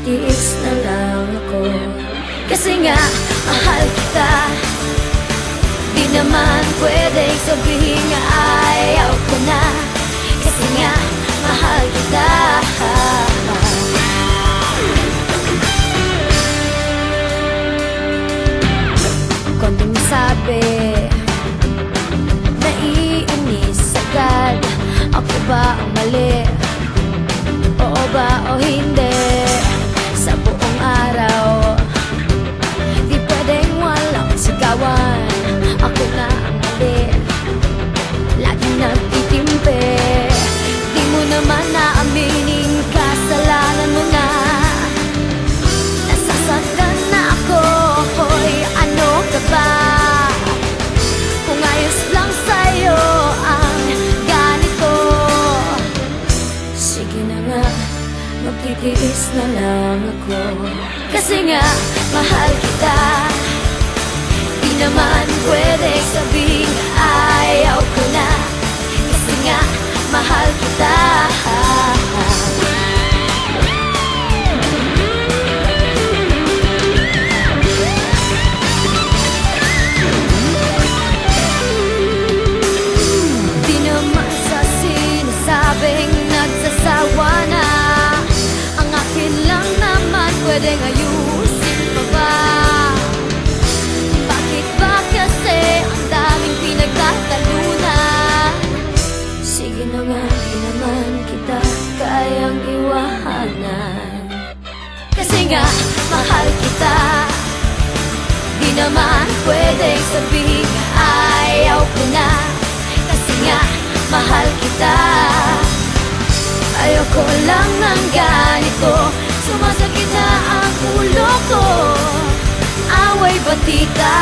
magtitiis na lang ako. Kasi nga, mahal kita. Di naman pwedeng sabihin nga ayaw ko na. Kasi nga, mahal kita. Konting sabi, naiinis agad. Ako ba ang mali? Oo ba o hindi? Sa buong araw, di pwedeng walang sigawan. Ako na ang mali, laging nagtitimpi. Di mo naman naaminin, kasalanan mo na. Nasasaktan na ako, hoy, ano ka ba? Kung ayos lang sa'yo ang ganito, sige na nga, magtitiis na lang ako. Kasi nga, mahal kita. Di naman pwedeng sabihin ayaw ko na. Kasi nga, mahal kita. Di naman sa sinasabing nagsasawa na. Ang akin lang naman pwedeng ayusin pa ba? Bakit ba kasi ang daming pinagtatalunan? Sige na nga, di naman kita kayang iwanan. Kasi nga, mahal kita. Di naman pwedeng sabihin ayaw ko na. Kasi nga, mahal kita. Ayoko lang ng ganito. Sumasakit na ang ulo ko. Away batita.